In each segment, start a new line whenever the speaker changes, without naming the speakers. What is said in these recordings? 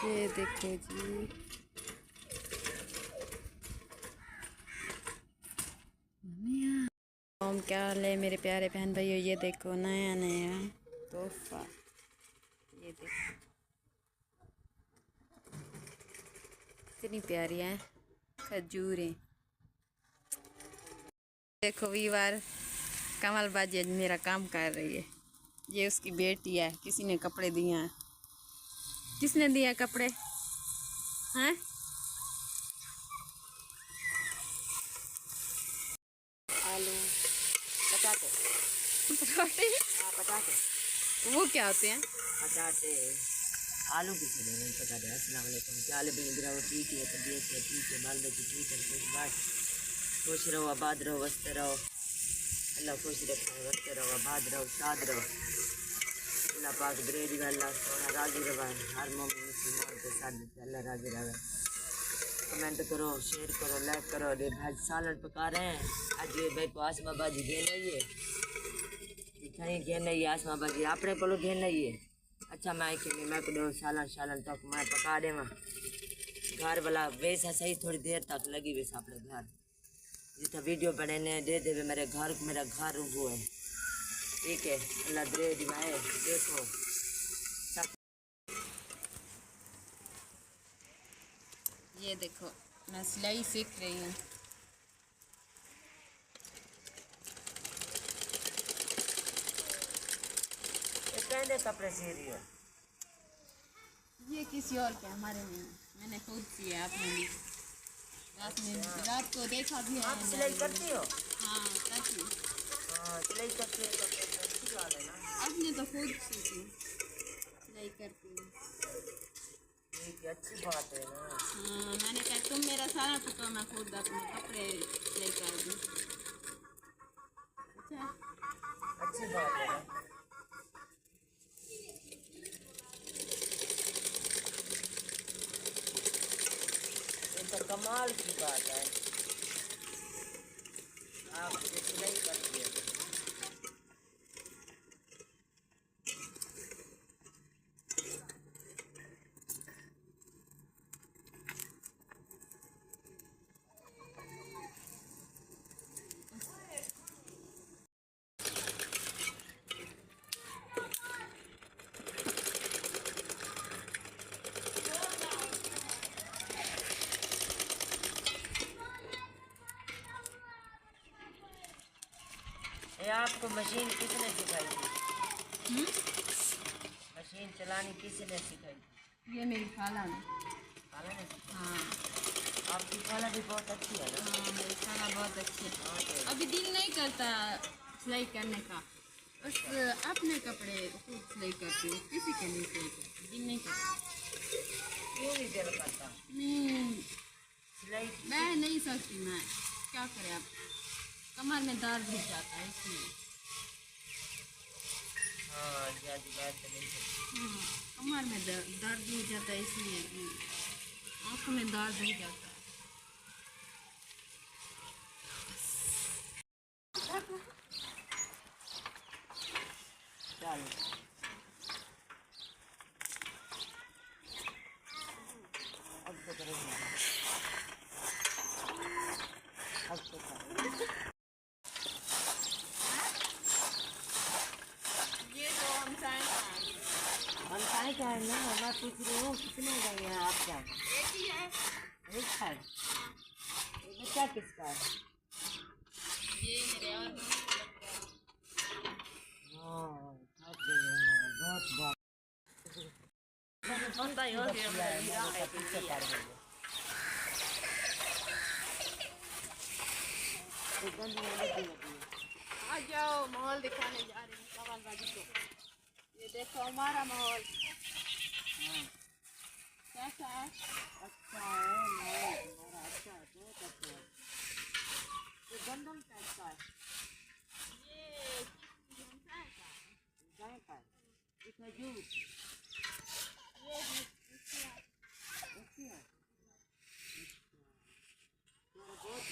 ये देखो जी, क्या हाल है मेरे प्यारे बहन भाइयों। ये देखो नया नया तोहफा, ये देखो कितनी प्यारी है खजूरें। देखो वीवार कमल बाजी आज मेरा काम कर रही है। ये उसकी बेटी है, किसी ने कपड़े दिए हैं। किसने दिया कपड़े हैं?
आलू पटाटे।
पटाटे?
हाँ पटाटे।
वो क्या होते हैं?
पटाटे आलू की सब्जी नहीं पटाटे। अस्सलाम वालेकुम। क्या हाल है बहन गिराओ? ठीक है, तबीयत है ठीक है, बाल बच्चे ठीक है, खुश रहो, आबाद रहो, वस्त रहो। अल्लाह खुश रखे, वस्त रहो, आबाद रहो, शाद रहो। अल्लाह पाक दरेज अल्लाह सोना राजी रवा। हर मोमिन मुसलमान के साथ अल्लाह राजी रहे। कमेंट करो, शेयर करो, लाइक करो। ये भाई सालन पका रहे हैं। आज ये भाई को आसमा बाजी घेन रही है, घेन रही है आसमा बाजी अपने को घेन रही है। अच्छा मैं कि मैं को सालन सालन तक मैं पका दे घर वाला वैसा सही थोड़ी देर तक लगी वैसा अपने घर जितना वीडियो बने ने दे दे मेरे घर मेरा घर वो है ठीक है। अल्लाह दे दिवाए देखो
ये देखो मैं सिलाई सीख रही हूँ।
कहने कपड़े सी रही हो?
ये किसी और के, हमारे नहीं। मैंने खुद सिया अपने लिए। रात को देखा भी है।
आप सिलाई करती हो?
हाँ करती हूँ।
हाँ सिलाई करती हो तो अच्छी बात है ना।
अपने तो खुद सीखी सिलाई करती हूँ।
ठीक है, अच्छी बात है ना।
हाँ मैंने कहा तुम मेरा सारा तो मैं खुद अपने कपड़े सिलाई कर दूँ। अच्छा
अच्छी बात है ना। तो कमाल की बात है, आप सिलाई करती है। ये आपको मशीन किसने सिखाई थी? मशीन चलानी किसने सिखाई थी?
ये मेरी खाला ने।
खाला ने?
हाँ
आपकी खाला भी बहुत अच्छी है ना।
हाँ मेरी खाला बहुत अच्छी है। अभी दिल नहीं करता सिलाई करने का, बस अपने कपड़े खुद सिलाई करती हूँ, किसी के नहीं सिलाई करती। दिल नहीं करता।
क्यों नहीं दिल करता?
नहीं
सिलाई
मैं नहीं सकती। मैं क्या करें, आप कमर में दर्द हो जाता है इसलिए।
हाँ ज़्यादा बात तो नहीं सकती।
हाँ कमर में दर्द हो जाता है इसलिए, आँखों में दर्द हो जाता है।
चलो अब तो करेंगे, अब तो करेंगे।
ये तो हम
क्या है ना, मैं पूछ रही हूँ कितने गए हैं आप? क्या
एक ही है।
एक है? ये बच्चा किसका है?
ये मेरे और
हाँ बहुत बहुत
भाई हो गया।
पीछे पड़ गई।
आ जाओ, माहौल दिखाने जा रहे हैं कमल बाजी को। ये देखो हमारा माहौल कैसा है।
अच्छा है माहौल हमारा, अच्छा है, बहुत अच्छा है। ये गंदम कैसा है?
ये
गाय का है? ये खजूर अच्छी है। बहुत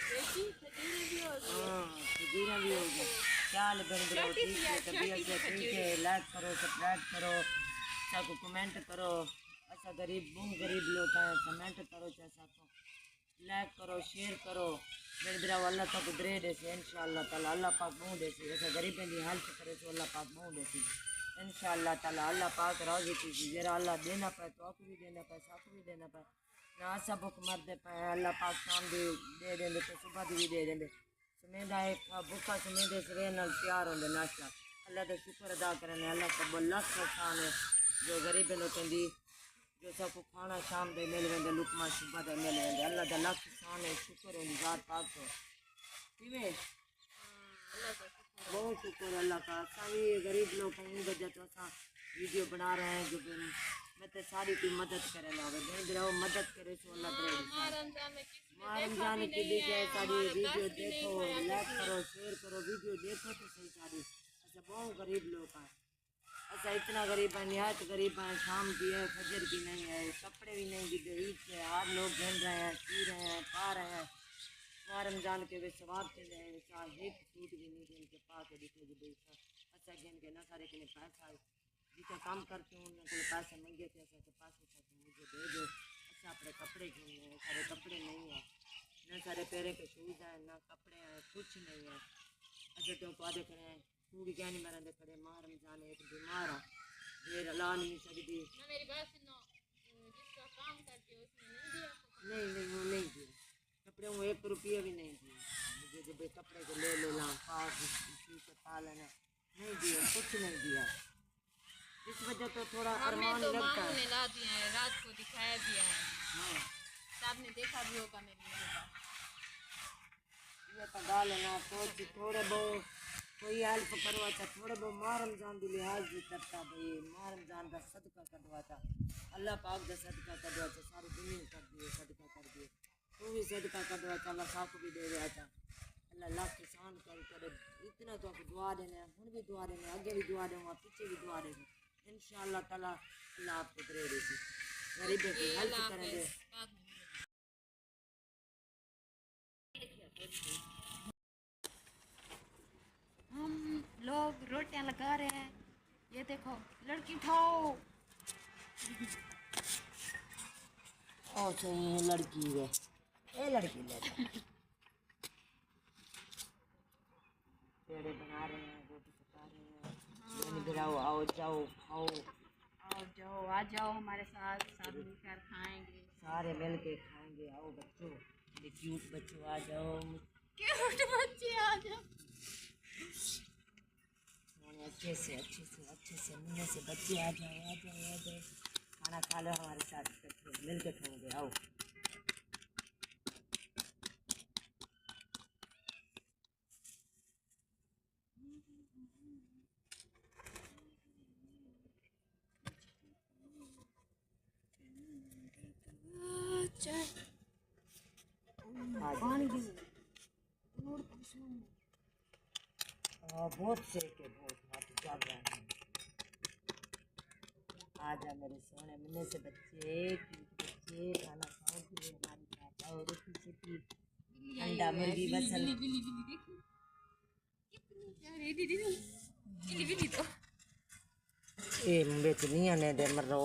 देखी खजूर भी हो गई।
हाल बन रहा ठीक है तबीयत से ठीक है लाइक करो सब्सक्राइब करो सबको कमेंट करो ऐसा गरीब लोग हैं कमेंट करो जैसा को लाइक करो शेयर करो मेरे बिरा अल्लाह तक दे देसी इंशाअल्लाह ताला अल्लाह पाक मुँह देसी ऐसा गरीबों की हेल्प करे तो अल्लाह पाक मुँह देसी इंशाअल्लाह ताला अल्लाह पाक राजी की जरा अल्लाह देना पाए तो आपको भी देना पाए साथ भी देना पाए ना ऐसा भुख मरते पाए अल्लाह पाक शाम भी दे देंगे तो सुबह भी दे देंगे समेंदा एक भुखा समेंदे सवेर नाल प्यार होंगे नाश्ता अल्लाह का शुक्र अदा करने अल्लाह का बहुत खान है जो गरीब लोगों की जो सबको खाना शाम दे मिल वेंदे लुकमा सुबह दे मिल वेंदे अल्लाह दा लख शान है शुक्र है जात पाक तो किवे बहुत शुक्र अल्लाह का सभी गरीब लोग कहीं वजह तो असा वीडियो बना रहे हैं जो मैं तो सारी की मदद करे ना हो मदद करे तो अल्लाह करे रमजान की भी है सारी वीडियो देखो लाइक करो शेयर करो वीडियो देखो तो सही सारी अच्छा बहुत गरीब लोग हैं अच्छा इतना गरीब है निहायत गरीब है शाम की है फजर की नहीं है कपड़े भी नहीं दिखे ईद से हर लोग घूम रहे हैं पी रहे हैं पा रहे हैं माँ रमजान के वे सवाब के लिए एक सूट भी नहीं जिनके पा के दिखे जो बेचा अच्छा गेम के ना सारे के लिए पैसा जितना काम करते हैं उनके लिए पैसे मंगे थे ऐसे तो पैसे मुझे दे दो अच्छा अपने कपड़े घूमने हैं सारे कपड़े नहीं है ना सारे पैरे के शूज़ हैं ना कपड़े हैं कुछ नहीं है अच्छा तो पौधे खड़े हैं तू भी क्या नहीं मरने खड़े माँ रमजान एक बीमार है देर ला नहीं सकती
मेरी बात सुनो जिसका काम करते हो उसने नहीं दिया
नहीं वो नहीं दिया कपड़े वो 1 रुपया भी नहीं दिया मुझे जब कपड़े को ले ला इसी से पा लेना नहीं दिया कुछ नहीं दिया इस वजह तो थोड़ा अरमान
तो
लगता है
ने ला दिया है रात को दिखाया दिया है
हाँ
साहब ने देखा भी होगा मेरे
ये तो गाल है ना तो थोड़े बहुत कोई हेल्प करवाता थोड़े बहुत माँ रमजान की लिहाज भी करता भाई माँ रमजान का सदका करवाता अल्लाह पाक का सदका करवाता सारी दुनिया कर दिए सदका कर दिए तू भी सदका करवाता अल्लाह साफ भी दे रहा था अल्लाह लाख किसान कर इतना तो आपको दुआ देने हम भी दुआ देने आगे भी दुआ दूँगा पीछे भी दुआ देंगे इंशाअल्लाह ताला अल्लाह आपको दे देगी गरीबों की हेल्प करेंगे
हम लोग रोटियां लगा रहे हैं ये देखो लड़की उठाओ
ओ सही लड़की है ये लड़की ले पेड़े बना रहे हैं रोटी पका रहे हैं गिराओ आओ जाओ खाओ
आओ जाओ आ जाओ हमारे साथ सब मिलकर खाएंगे
सारे मिल के खाएंगे आओ बच्चों ये क्यूट बच्चों आ जाओ
क्यूट बच्चे आ जाओ
अच्छे से मिलने से बच्चे आ जाओ खाना खा लो हमारे साथ मिल के खाओगे आओ बहुत सेक है बहुत हाथ जल रहा है आजा मेरे सोने मिलने से बच्चे खाना खाओगे हमारे साथ आओ रोटी सेकी अंडा मुर्गी बसल ए बेचनी आने दे मरो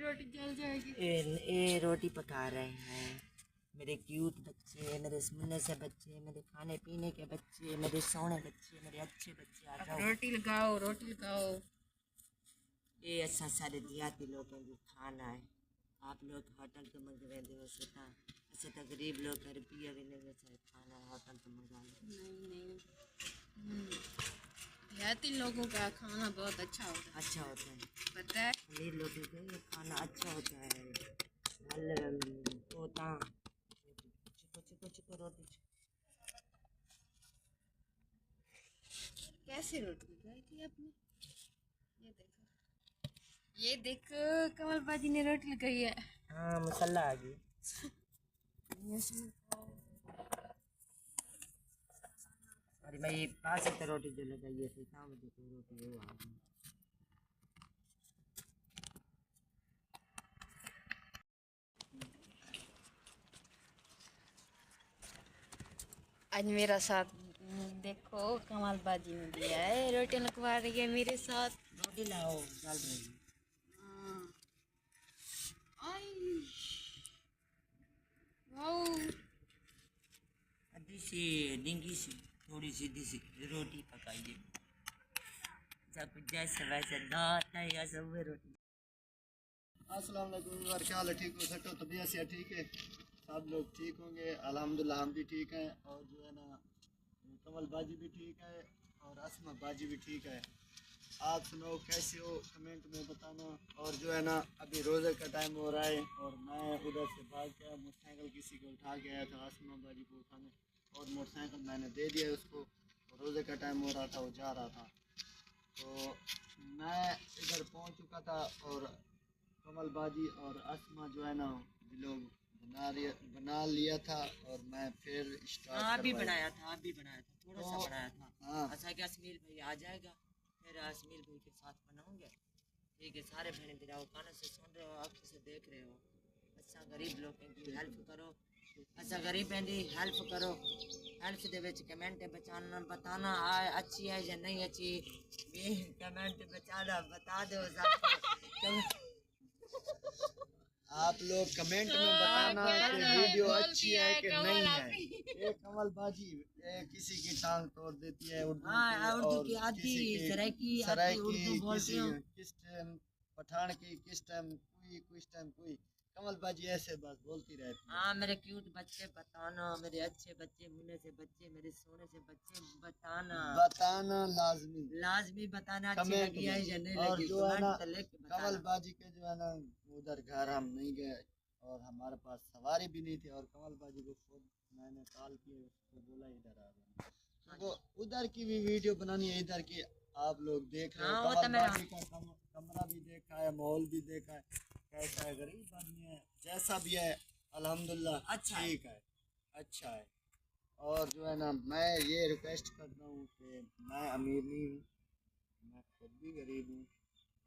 रोटी जल जाएगी
ए रोटी पका रहे हैं मेरे क्यूट बच्चे मेरे सुनने से बच्चे मेरे खाने पीने के बच्चे मेरे सोने बच्चे मेरे अच्छे बच्चे आ जाओ
रोटी लगाओ
ये अच्छा सारे देहाती लोगों को खाना है आप लोग होटल तो मंगवा दो ऐसे तो गरीब लोग घर पिया भी नहीं चाहे खाना है होटल तो मंगा लो
नहीं देहाती लोगों का खाना बहुत अच्छा होता है पता है
अमीर लोगों का ये खाना अच्छा होता है होता चिको रोटी
कैसे रोटी लगाई थी आपने ये देखो कमल बाजी ने रोटी लगाई है
हाँ मसाला आ गई अरे मैं ये पास से रोटी जो लगाई है सीता मुझे तो रोटी वो आ गई
आज मेरा साथ देखो कमाल बाजी ने दिया है, रोटी लगवा रही है मेरे साथ।
रोटी लाओ डाल रही आधी सी डिंगी सी थोड़ी सीधी सी रोटी पकाइए, सब जैसे वैसे दात है या सब रोटी।
अस्सलाम वालेकुम यार, क्या हाल है? ठीक हो? सेट हो? तबीयत से ठीक है? सब लोग ठीक होंगे अल्हम्दुलिल्लाह, हम भी ठीक हैं। और जो है ना कमल बाजी भी ठीक है और असमा बाजी भी ठीक है। आप सुनाओ कैसे हो, कमेंट में बताना। और जो है ना अभी रोज़े का टाइम हो रहा है और मैं उधर से भाग गया, मोटरसाइकिल किसी को उठा के आया था असमा बाजी को उठाने, और मोटरसाइकिल मैंने दे दिया उसको। रोज़े का टाइम हो रहा था, वो जा रहा था, तो मैं इधर पहुंच चुका था। और कमल बाजी और असमा जो है ना लोग बना लिया था और मैं फिर स्टार्ट
हाँ भी बनाया था, थोड़ा सा बनाया था।
हाँ
अच्छा कि असमील भाई आ जाएगा, फिर असमील भाई के साथ बनाऊंगे। ठीक है, सारे बहन दिलाओ, कानों से सुन रहे हो, आँखों से देख रहे हो। अच्छा गरीब लोगों की हेल्प करो, अच्छा गरीब बहन की हेल्प करो। हेल्प दे विच कमेंट बताना अच्छी है या नहीं अच्छी, कमेंट बचाना बता दो।
आप लोग कमेंट में बताना कि वीडियो अच्छी है कि नहीं है। ये कमल बाजी किसी की टांग तोड़ देती है उर्दू की, और सराइकी किसी किस टाइम पठान की, किस टाइम कोई कमल बाजी ऐसे बस बोलती रहती है।
हाँ मेरे क्यूट बच्चे बताना, मेरे अच्छे बच्चे, मुन्ने से बच्चे, मेरे सोने से बच्चे बताना लाजमी बताना अच्छी लगी है या नहीं
और
लगी।
जो है ना
कमल
कमल बाजी के जो है ना उधर घर हम नहीं गए और हमारे पास सवारी भी नहीं थी, और कमल बाजी को खुद मैंने कॉल किया, उसको बोला इधर आ जाए। वो उधर की भी वीडियो बनानी है, इधर की आप लोग देख रहे हो। कमल बाजी का कमरा भी देखा है, माहौल भी देखा है, कैसा है, गरीब आदमी है, जैसा भी है अल्हम्दुलिल्लाह ठीक है, अच्छा है। और जो है ना मैं ये रिक्वेस्ट करता हूँ कि मैं अमीर नहीं हूँ, मैं खुद भी गरीब हूँ,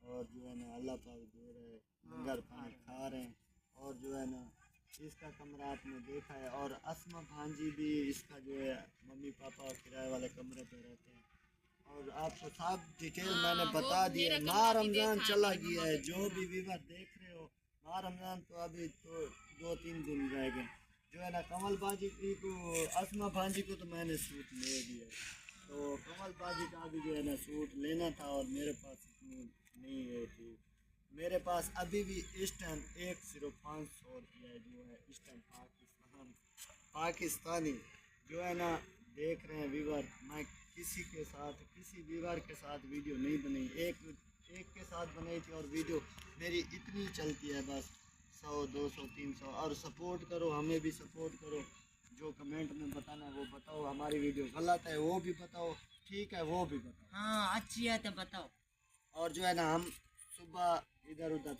और जो है ना अल्लाह पाक दे रहे हैं, लंगर पानी खा रहे हैं। और जो है ना इसका कमरा आपने देखा है, और असमा भांजी भी इसका जो है मम्मी पापा किराए वाले कमरे पे रहते हैं। और आपको सब डिटेल मैंने बता दी है। माह रमज़ान चला गया है, जो भी व्यूअर देख रहे हो, माह रमज़ान तो अभी तो 2-3 दिन रह गए। जो है ना कमल बाजी को, असमा भांजी को तो मैंने सूट ले दिया, तो कमल बाजी का भी जो है ना सूट लेना था, और मेरे पास इतनी नहीं है थी। मेरे पास अभी भी इस टाइम एक सिर्फ 500 रुपया है, जो है इस टाइम पाकिस्तानी जो है ना देख रहे हैं व्यूअर। मैं किसी व्यूअर के साथ वीडियो नहीं बनाई, एक के साथ बनाई थी, और वीडियो मेरी इतनी चलती है बस 100, 200, 300। और सपोर्ट करो, हमें भी सपोर्ट करो। जो कमेंट में बताना है वो बताओ, हमारी वीडियो गलत है वो भी बताओ, ठीक है वो भी बताओ,
हाँ अच्छी है तो बताओ।
और जो है ना हम सुबह इधर उधर